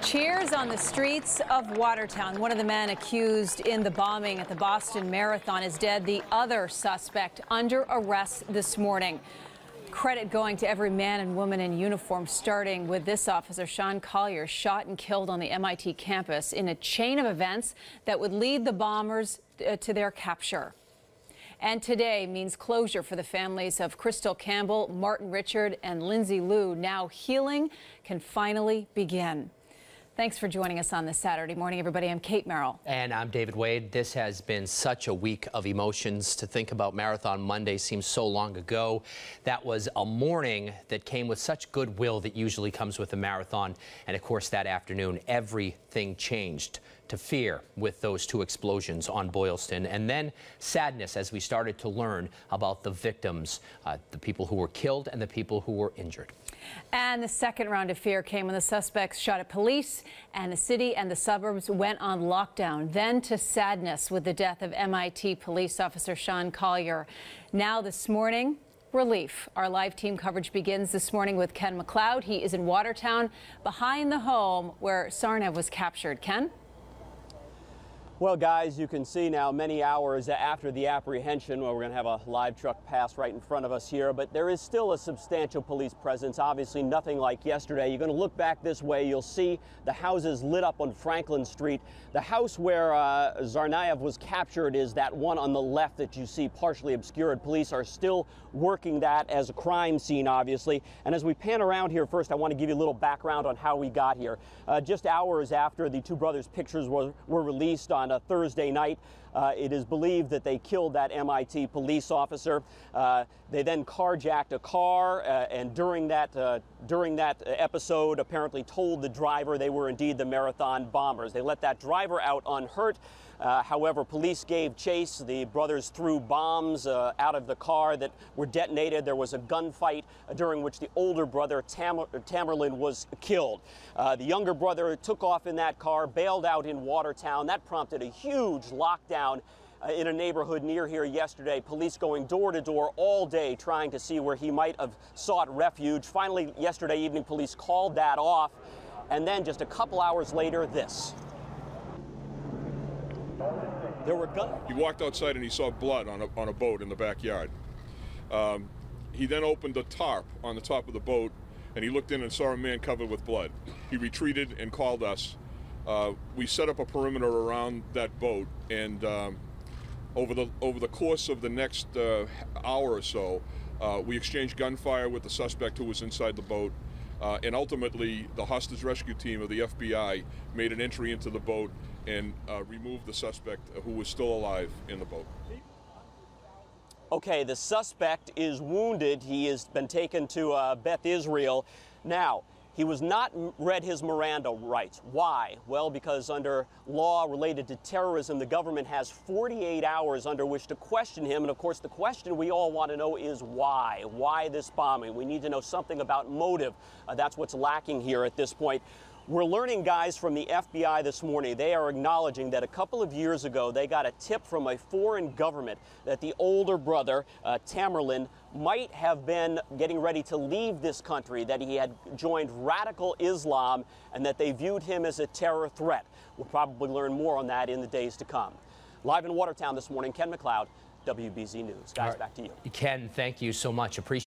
Cheers on the streets of Watertown. One of the men accused in the bombing at the Boston Marathon is dead. The other suspect under arrest this morning. Credit going to every man and woman in uniform, starting with this officer, Sean Collier, shot and killed on the MIT campus in a chain of events that would lead the bombers to their capture. And today means closure for the families of Crystal Campbell, Martin Richard, and Lindsay Liu. Now healing can finally begin. Thanks for joining us on this Saturday morning, everybody. I'm Kate Merrill. And I'm David Wade. This has been such a week of emotions. To think about Marathon Monday seems so long ago. That was a morning that came with such goodwill that usually comes with a marathon. And of course, that afternoon, everything changed to fear with those two explosions on Boylston, and then sadness as we started to learn about the victims, the people who were killed and the people who were injured. And the second round of fear came when the suspects shot at police and the city and the suburbs went on lockdown. Then to sadness with the death of MIT police officer Sean Collier. Now this morning, relief. Our live team coverage begins this morning with Ken McLeod. He is in Watertown, behind the home where Tsarnaev was captured. Ken? Well, guys, you can see now many hours after the apprehension, well, we're going to have a live truck pass right in front of us here, but there is still a substantial police presence. Obviously nothing like yesterday. You're going to look back this way. You'll see the houses lit up on Franklin Street. The house where Tsarnaev was captured is that one on the left that you see partially obscured. Police are still working that as a crime scene, obviously. And as we pan around here first, I want to give you a little background on how we got here. Just hours after the two brothers' pictures were released on a Thursday night, it is believed that they killed that MIT police officer. They then carjacked a car, and during that episode, apparently told the driver they were indeed the Marathon bombers. They let that driver out unhurt. However, police gave chase. The brothers threw bombs out of the car that were detonated. There was a gunfight during which the older brother, Tamerlan, was killed. The younger brother took off in that car, bailed out in Watertown. That prompted a huge lockdown in a neighborhood near here yesterday. Police going door to door all day trying to see where he might have sought refuge. Finally, yesterday evening, police called that off. And then just a couple hours later, this. There were He walked outside and he saw blood on a boat in the backyard. He then opened a tarp on the top of the boat and he looked in and saw a man covered with blood. He retreated and called us. We set up a perimeter around that boat, and over the course of the next hour or so, we exchanged gunfire with the suspect who was inside the boat. And ultimately, the hostage rescue team of the FBI made an entry into the boat and removed the suspect who was still alive in the boat. Okay, the suspect is wounded. He has been taken to Beth Israel. Now, he was not read his Miranda rights. Why? Well, because under law related to terrorism, the government has 48 hours under which to question him. And of course, the question we all want to know is why? Why this bombing? We need to know something about motive. That's what's lacking here at this point. We're learning, guys, from the FBI this morning. They are acknowledging that a couple of years ago, they got a tip from a foreign government that the older brother, Tamerlan, might have been getting ready to leave this country, that he had joined radical Islam, and that they viewed him as a terror threat. We'll probably learn more on that in the days to come. Live in Watertown this morning, Ken McLeod, WBZ News. Guys, back to you. Ken, thank you so much. Appreciate